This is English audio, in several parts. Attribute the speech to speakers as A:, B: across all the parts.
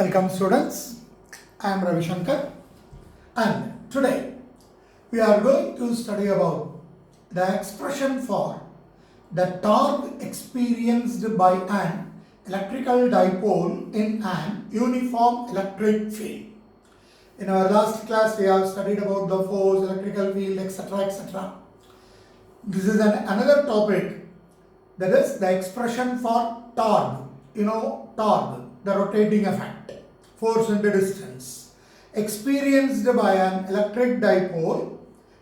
A: Welcome students, I am Ravi Shankar and today we are going to study about the expression for the torque experienced by an electrical dipole in an uniform electric field. In our last class we have studied about the force, electrical field, etc. This is another topic, that is the expression for torque. Torque, the rotating effect, force into distance, experienced by an electric dipole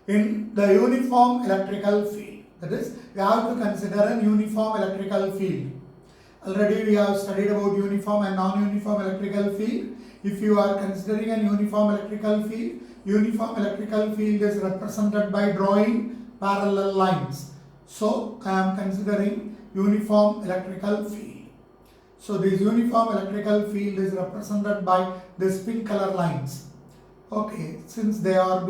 A: in the uniform electrical field. That is, we have to consider an uniform electrical field. Already we have studied about uniform and non-uniform electrical field. If you are considering an uniform electrical field is represented by drawing parallel lines. So I am considering uniform electrical field. So this uniform electrical field is represented by these pink color lines. Okay, since they are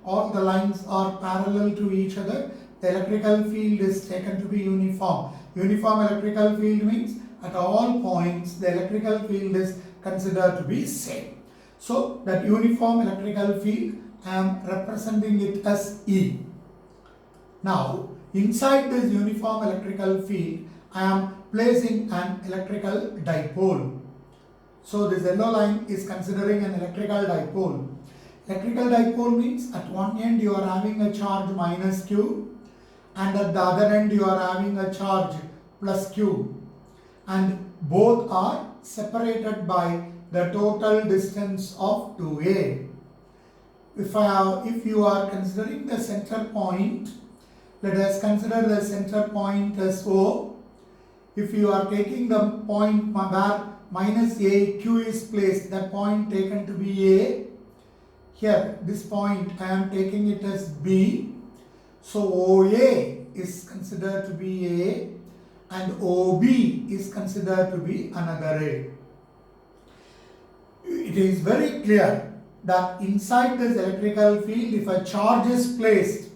A: all the lines are parallel to each other, the electrical field is taken to be uniform. Uniform electrical field means at all points the electrical field is considered to be same. So that uniform electrical field, I am representing it as E. Now inside this uniform electrical field, I am placing an electrical dipole. So this yellow line is considering an electrical dipole. Electrical dipole means at one end you are having a charge minus Q and at the other end you are having a charge plus Q, and both are separated by the total distance of 2a. If you are considering the center point, let us consider the center point as O. If you are taking the point where minus a, Q is placed, that point taken to be A. Here, this point I am taking it as B. So OA is considered to be A and OB is considered to be another A. It is very clear that inside this electrical field, if a charge is placed,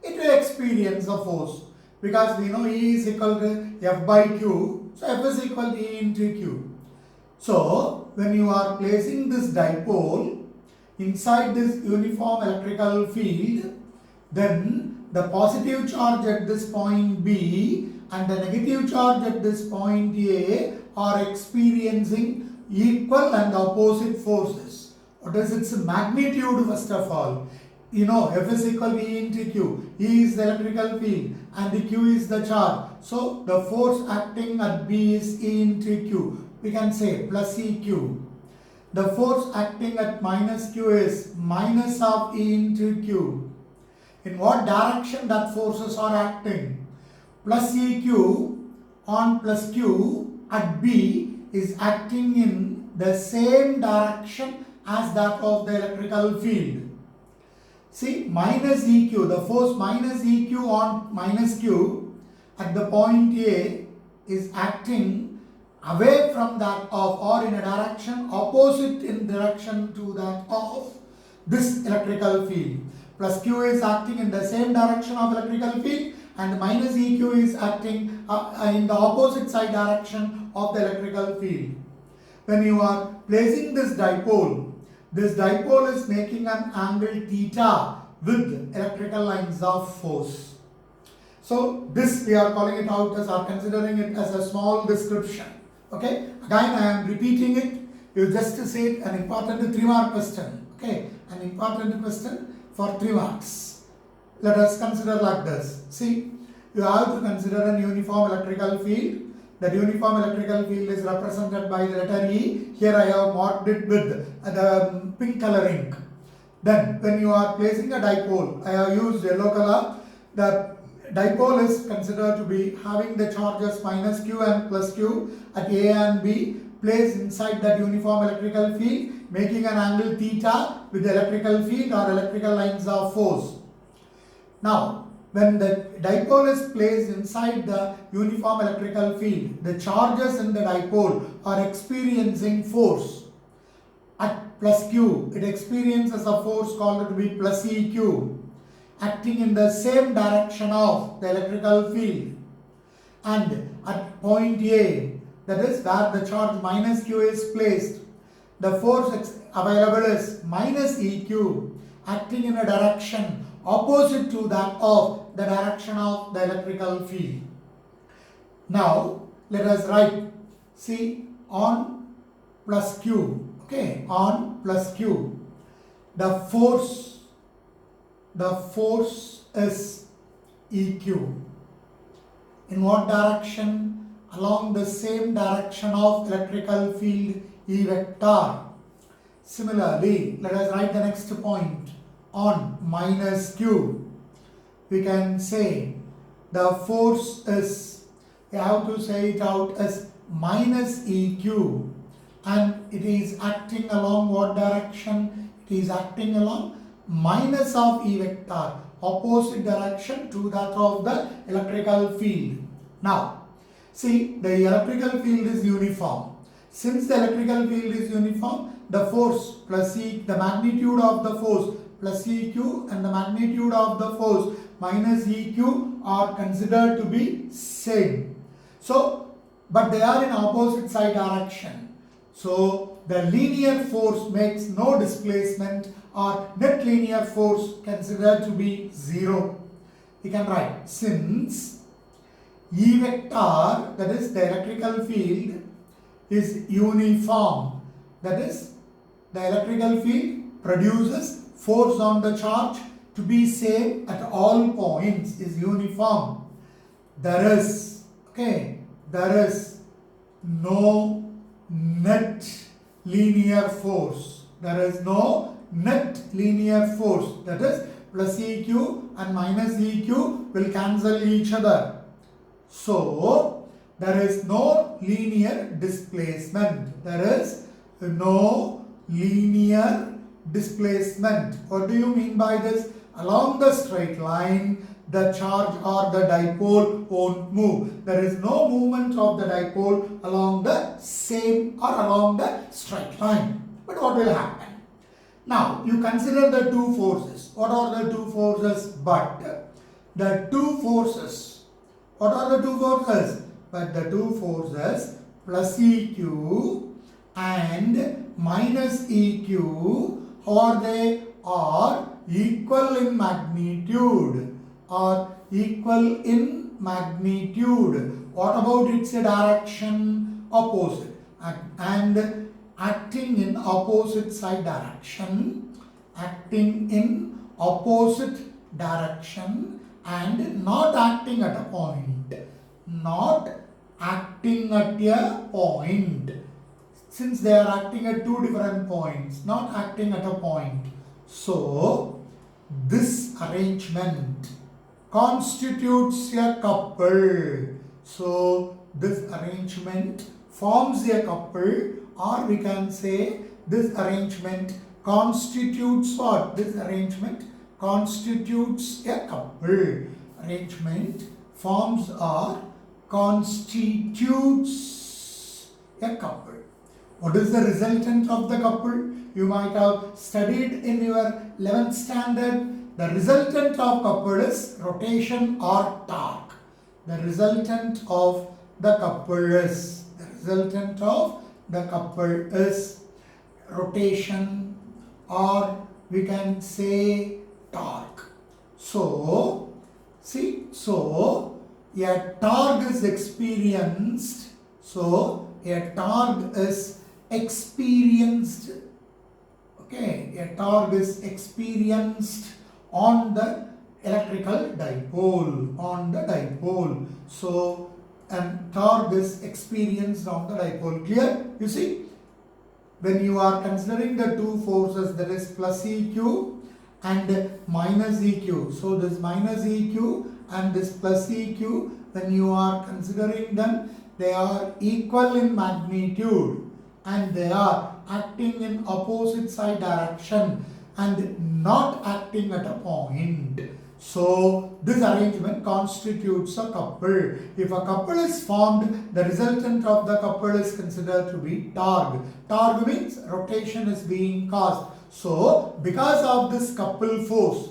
A: it will experience a force. Because we know E is equal to F by Q, so F is equal to E into Q. So, when you are placing this dipole inside this uniform electrical field, then the positive charge at this point B and the negative charge at this point A are experiencing equal and opposite forces. What is its magnitude first of all? F is equal to E into Q. E is the electrical field and the Q is the charge. So the force acting at B is E into Q. We can say plus EQ. The force acting at minus Q is minus of E into Q. In what direction that forces are acting? Plus EQ on plus Q at B is acting in the same direction as that of the electrical field. See, minus EQ, the force minus EQ on minus Q at the point A is acting away from that of or in a direction opposite in direction to that of this electrical field. Plus Q is acting in the same direction of electrical field and minus EQ is acting in the opposite side direction of the electrical field. When you are placing this dipole is making an angle theta with electrical lines of force. So this we are calling it out as or considering it as a small description. Okay, again I am repeating it. You just say an important 3-mark question. Okay, an important question for 3 marks. Let us consider like this. See, you have to consider an uniform electrical field. That uniform electrical field is represented by the letter E. Here I have marked it with the pink color ink. Then when you are placing a dipole, I have used yellow color. The dipole is considered to be having the charges minus Q and plus Q at A and B placed inside that uniform electrical field, making an angle theta with the electrical field or electrical lines of force. Now, when the dipole is placed inside the uniform electrical field, the charges in the dipole are experiencing force. At plus Q, it experiences a force called to be plus EQ, acting in the same direction of the electrical field. And at point A, that is where the charge minus Q is placed, The force available is minus EQ, acting in a direction opposite to that of the direction of the electrical field. Now, let us write, see, on plus Q, okay, on plus Q. The force is EQ. In what direction? Along the same direction of electrical field E vector. Similarly, let us write the next point on minus Q. We can say the force is, we have to say it out as minus EQ, and it is acting along what direction? It is acting along minus of E vector, opposite direction to that of the electrical field. Now, see, the electrical field is uniform. Since the electrical field is uniform, the force plus E, the magnitude of the force plus EQ and the magnitude of the force minus EQ are considered to be same. So, but they are in opposite side direction. So, the linear force makes no displacement, or net linear force considered to be 0. We can write, since E vector, that is the electrical field, is uniform, that is the electrical field produces force on the charge to be same at all points, is uniform. There is no net linear force. There is no net linear force, that is plus EQ and minus EQ will cancel each other. So, there is no linear displacement. There is no linear displacement. What do you mean by this? Along the straight line, the charge or the dipole won't move. There is no movement of the dipole along the same or along the straight line. But what will happen? Now, you consider the two forces. What are the two forces? But the two forces. What are the two forces? But the two forces plus EQ and minus EQ, or they are equal in magnitude, or equal in magnitude. What about its direction? Opposite. And acting in opposite side direction, acting in opposite direction and not acting at a point. Not acting at a point. Since they are acting at two different points, not acting at a point. So, this arrangement constitutes a couple. So, this arrangement forms a couple, or we can say this arrangement constitutes what? This arrangement constitutes a couple. Arrangement forms or constitutes a couple. What is the resultant of the couple? You might have studied in your 11th standard. The resultant of couple is rotation or torque. The resultant of the couple is rotation, or we can say torque. So, see, so a torque is experienced. So, a torque is experienced. Okay, a torque is experienced on the electrical dipole. So, and torque is experienced on the dipole. Clear? You see, when you are considering the two forces, that is plus EQ and minus EQ. So, this minus EQ and this plus EQ, when you are considering them, they are equal in magnitude and they are acting in opposite side direction and not acting at a point. So, this arrangement constitutes a couple. If a couple is formed, the resultant of the couple is considered to be torque. Torque means rotation is being caused. So, because of this couple force,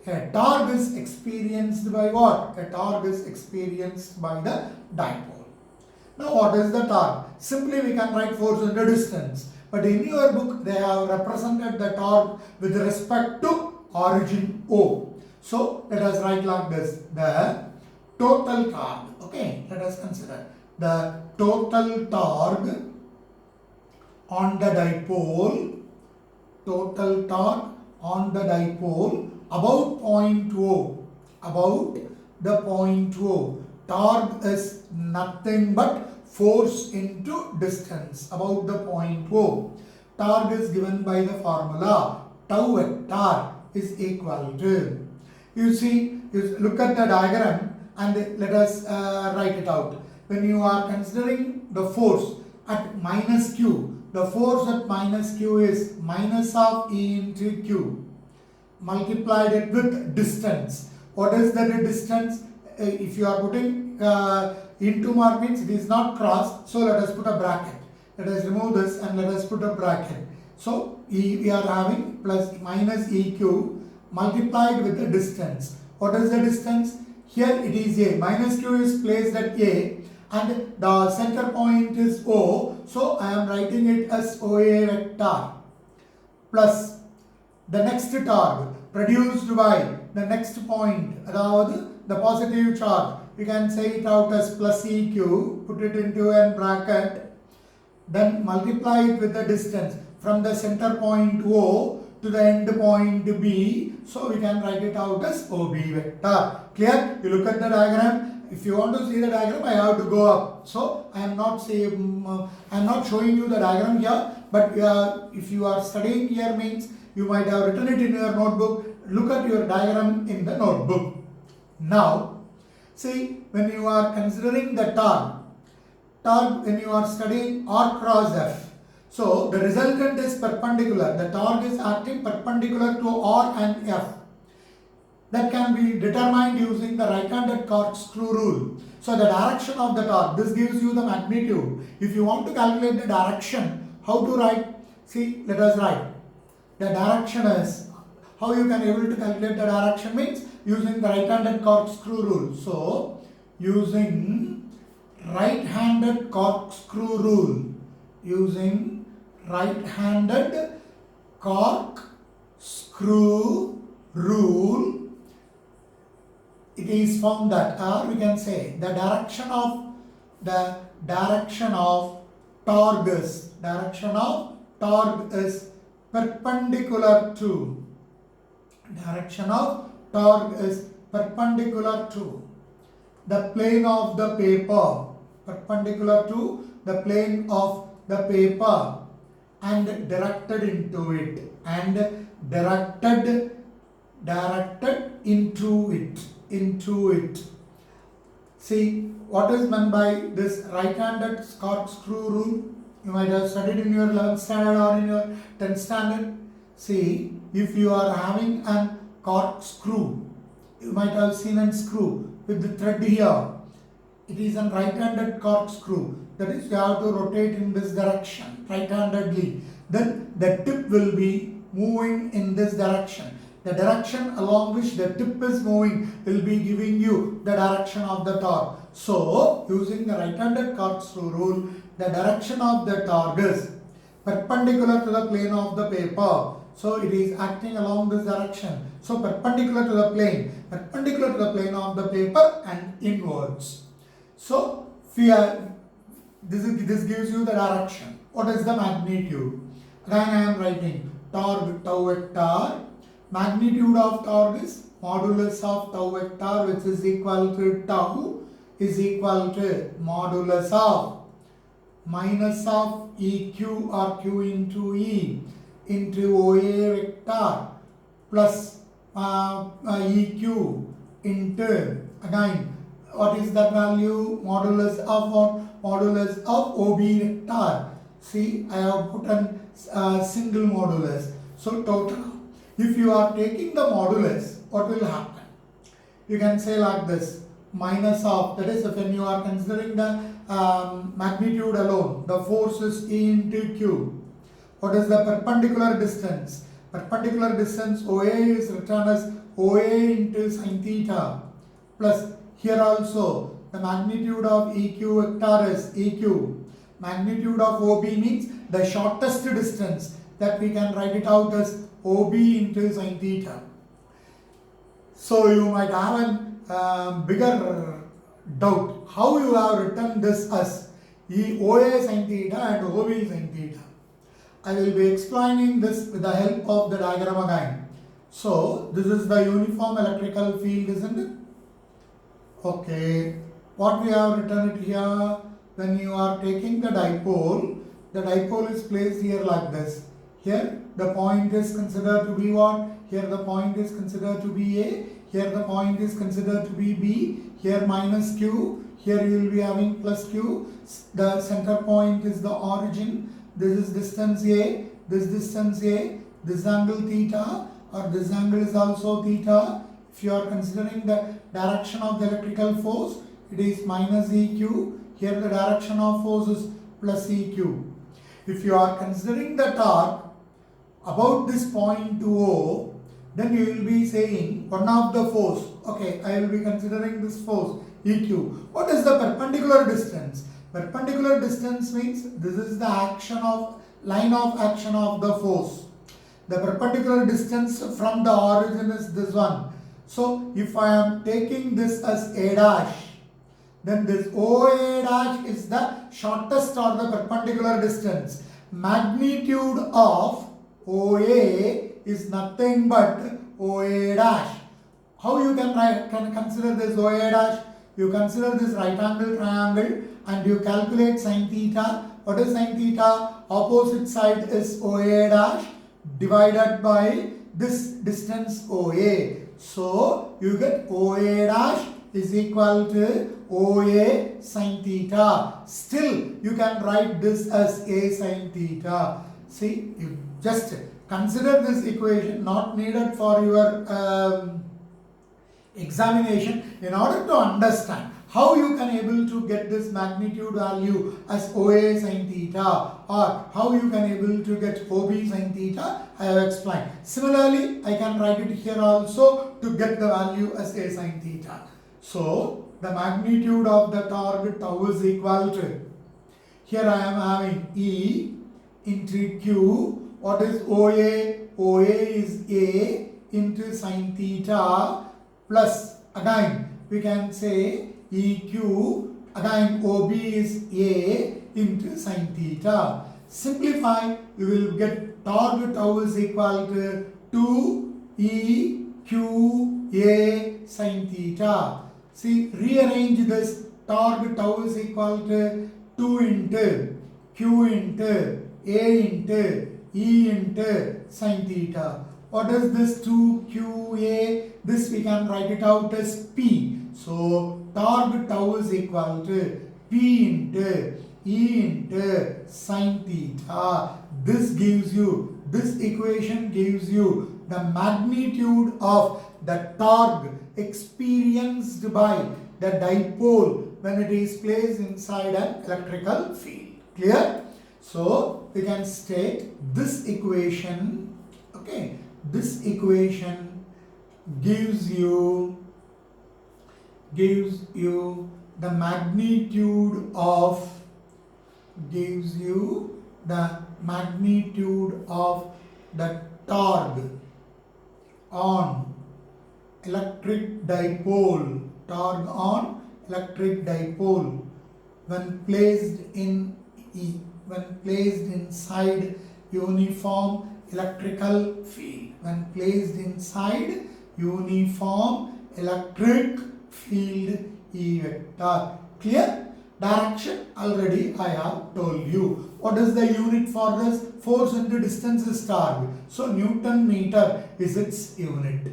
A: a torque is experienced by what? A torque is experienced by the dipole. Now, what is the torque? Simply we can write force under distance. But in your book, they have represented the torque with respect to origin O. So let us write like this: the total torque. Okay, let us consider the total torque on the dipole. Total torque on the dipole about point O. About the point O. Torque is nothing but force into distance about the point O. Torque is given by the formula tau vector is equal to. You see, you look at the diagram and let us write it out. When you are considering the force at minus Q, the force at minus Q is minus of E into Q multiplied it with distance. What is the distance? If you are putting into mark means it is not crossed, so let us put a bracket. Let us remove this and let us put a bracket. So we are having plus minus EQ multiplied with the distance. What is the distance? Here it is A. Minus Q is placed at A and the center point is O. So I am writing it as OA vector plus the next torque produced by the next point, the positive charge. We can say it out as plus EQ, put it into a bracket, then multiply it with the distance from the center point O to the end point B. So we can write it out as OB vector. Clear? You look at the diagram. If you want to see the diagram, I have to go up. So I am not showing you the diagram here. But if you are studying here means you might have written it in your notebook. Look at your diagram in the notebook. Now, see, when you are considering the torque when you are studying R cross F, so the resultant is perpendicular. The torque is acting perpendicular to R and F. That can be determined using the right-handed corkscrew rule. So the direction of the torque, this gives you the magnitude. If you want to calculate the direction, how to write? See, let us write. The direction is, how you can able to calculate the direction means using the right-handed corkscrew rule. So, using right-handed corkscrew rule. Using right-handed corkscrew rule, it is found that, or we can say the direction of torque is perpendicular to the plane of the paper, and directed into it. See, what is meant by this right-handed corkscrew rule? You might have studied in your 11th standard or in your 10th standard. See, if you are having a corkscrew, you might have seen a screw with the thread here. It is a right-handed corkscrew. That is, you have to rotate in this direction, right-handedly. Then the tip will be moving in this direction. The direction along which the tip is moving will be giving you the direction of the torque. So, using the right-handed corkscrew rule, the direction of the torque is perpendicular to the plane of the paper. So, it is acting along this direction. So, perpendicular to the plane of the paper and inwards. So, this gives you the direction. What is the magnitude? Again, I am writing torque tau vector. Magnitude of torque is modulus of tau vector, which is equal to tau is equal to modulus of minus of EQ or Q into E into OA vector plus EQ into, again, what is that value? Modulus of what? Modulus of OB vector. See, I have put a single modulus. So total. If you are taking the modulus, what will happen? You can say like this, minus of, that is when you are considering the magnitude alone, the force is E into Q. What is the perpendicular distance? Perpendicular distance OA is written as OA into sin theta plus here also the magnitude of EQ vector is EQ Magnitude of OB means the shortest distance, that we can write it out as OB into sin theta. So you might have a bigger doubt how you have written this as OA sin theta and OB sin theta. I will be explaining this with the help of the diagram again. So this is the uniform electrical field, isn't it? Okay, what we have written it here, when you are taking the dipole is placed here like this. Here the point is considered to be what? Here the point is considered to be A, here the point is considered to be B, here minus Q, here you will be having plus Q, the center point is the origin, this is distance A, this distance A, this angle theta, or this angle is also theta. If you are considering the direction of the electrical force, it is minus EQ, here the direction of force is plus EQ. If you are considering the torque about this point to O, then you will be saying one of the force. Okay, I will be considering this force EQ. What is the perpendicular distance? Perpendicular distance means this is the action of line of action of the force. The perpendicular distance from the origin is this one. So if I am taking this as A dash, then this OA dash is the shortest or the perpendicular distance. Magnitude of OA is nothing but OA dash. How you can consider this OA dash? You consider this right angle triangle and you calculate sin theta. What is sin theta? Opposite side is OA dash divided by this distance OA. So you get OA dash is equal to OA sin theta. Still you can write this as A sin theta. See, you just consider this equation, not needed for your examination, in order to understand how you can able to get this magnitude value as OA sin theta, or how you can able to get OB sin theta, I have explained. Similarly, I can write it here also to get the value as A sin theta. So the magnitude of the torque tau is equal to, here I am having E into Q. What is OA? OA is A into sin theta plus, again we can say EQ, again OB is A into sin theta. Simplify, you will get torque tau is equal to 2EQA sin theta. See, rearrange this, torque tau is equal to 2 into Q into A into E into sin theta. What is this 2QA? This we can write it out as P. So torque tau is equal to P into E into sin theta. This gives you, this equation gives you the magnitude of the torque experienced by the dipole when it is placed inside an electrical field. Clear? So we can state this equation, okay, this equation gives you the magnitude of the torque on electric dipole, when placed inside uniform electrical field. When placed inside uniform electric field E vector. Clear? Direction already I have told you. What is the unit for this? Force into distance is torque. So Newton meter is its unit.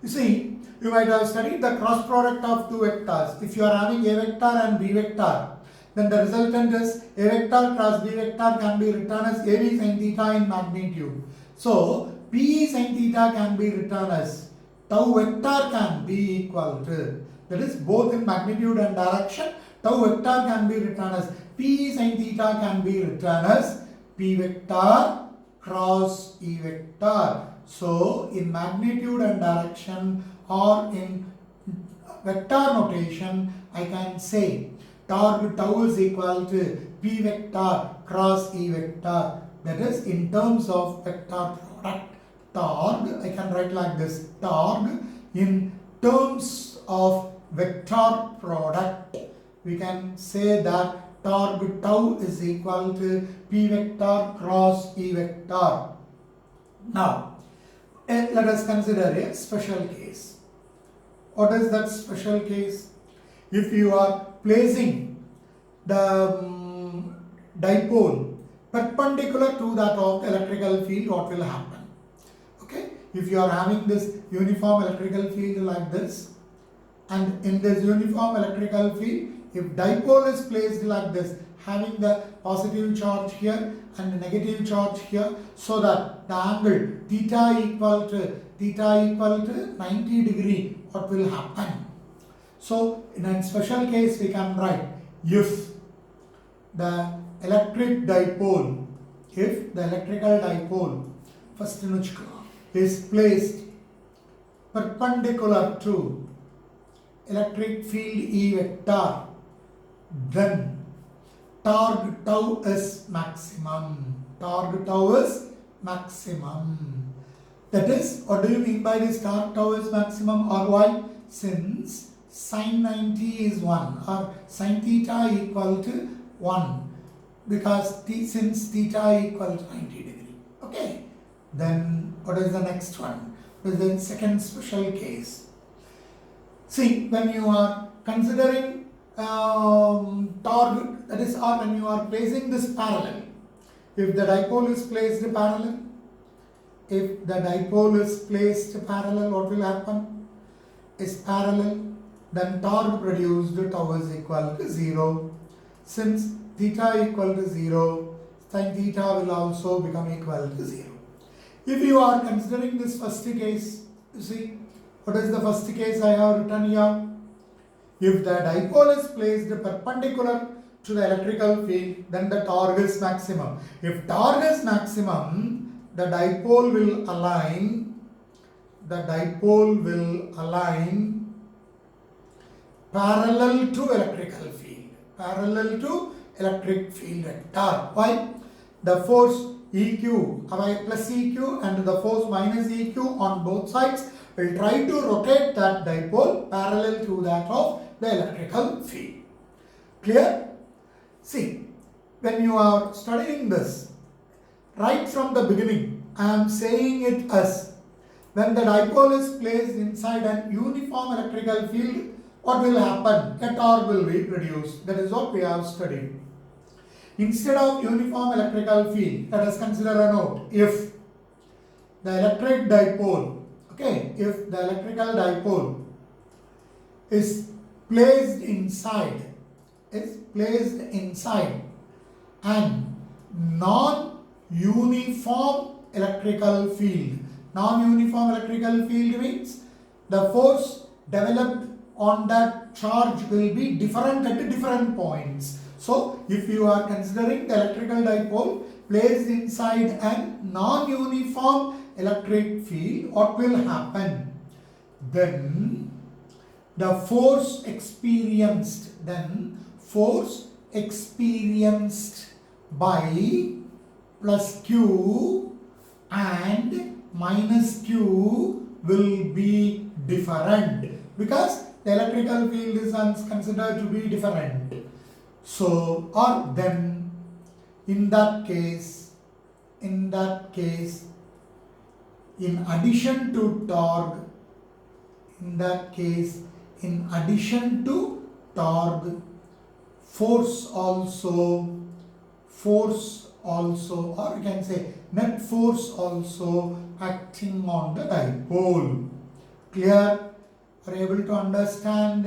A: You see, you might have studied the cross product of two vectors. If you are having A vector and B vector, then the resultant is A vector cross B vector can be written as AB sin theta in magnitude. So PE sin theta can be written as tau vector can be equal to, that is both in magnitude and direction, tau vector can be written as PE sin theta can be written as P vector cross E vector. So in magnitude and direction or in vector notation, I can say torque tau is equal to P P vector cross E vector. That is in terms of vector product torque. I can write like this: torque in terms of vector product. We can say that torque tau is equal to P vector cross E vector. Now, let us consider a special case. What is that special case? If you are placing the dipole perpendicular to that of electrical field, what will happen? Okay, if you are having this uniform electrical field like this, and in this uniform electrical field, if dipole is placed like this, having the positive charge here and the negative charge here, so that the angle theta equal to 90 degree, what will happen? So in a special case we can write, if the electrical dipole first is placed perpendicular to electric field E vector, then torque tau is maximum. Torque tau is maximum. That is, what do you mean by this torque tau is maximum, or why? Since sin 90 is 1 or sin theta equal to 1, because since theta equal to 90 degree. Okay. Then what is the next one? What is the second special case? See, when you are considering torque, that is, or when you are placing this parallel, if the dipole is placed parallel, what will happen? Is parallel, then torque produced tau is equal to 0. Since theta equal to 0, sin theta will also become equal to 0. If you are considering this first case, you see, what is the first case I have written here? If the dipole is placed perpendicular to the electrical field, then the torque is maximum. If torque is maximum, the dipole will align parallel to electrical field, parallel to electric field vector. Why? The force EQ plus EQ and the force minus EQ on both sides will try to rotate that dipole parallel to that of the electrical field. Clear? See, when you are studying this, right from the beginning, I am saying it as, when the dipole is placed inside an uniform electrical field, what will happen? A torque will be produced. That is what we have studied. Instead of uniform electrical field, let us consider a note. If the electric dipole, if the electrical dipole is placed inside an non-uniform electrical field. Non-uniform electrical field means the force developed on that charge will be different at different points. So, if you are considering the electrical dipole placed inside a non-uniform electric field, what will happen? Then the force experienced by plus Q and minus Q will be different, because the electrical field is considered to be different. So, or then in that case, in addition to torque, force also, or you can say net force also acting on the dipole. Clear? Are you able to understand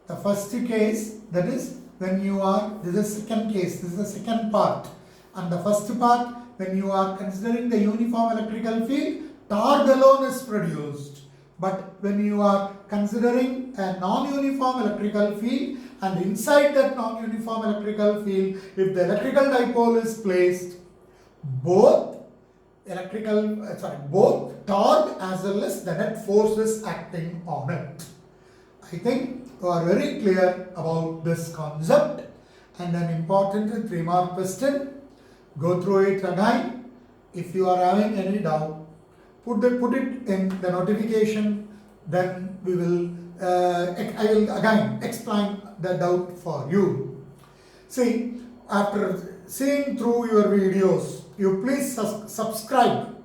A: the first case? That is, when you are, this is second case, this is the second part. And the first part, when you are considering the uniform electrical field, torque alone is produced. But when you are considering a non-uniform electrical field, and inside that non-uniform electrical field, if the electrical dipole is placed, both torque as well as the net force is acting on it. I think you are very clear about this concept. and an important 3-mark question. Go through it again. If you are having any doubt, put it in the notification. Then we will. I will again explain the doubt for you. See, after seeing through your videos, you please subscribe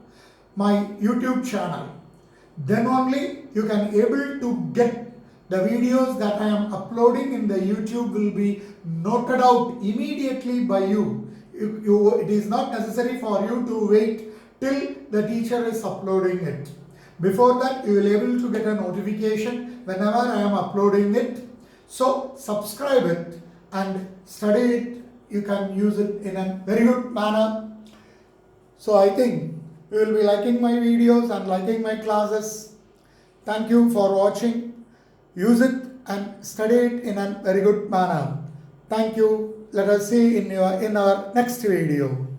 A: my YouTube channel. Then only you can able to get the videos that I am uploading in the YouTube will be noted out immediately by you. It is not necessary for you to wait till the teacher is uploading it. Before that, you will able to get a notification whenever I am uploading it. So subscribe it and study it. You can use it in a very good manner. So I think you will be liking my videos and liking my classes. Thank you for watching. Use it and study it in a very good manner. Thank you. Let us see in our next video.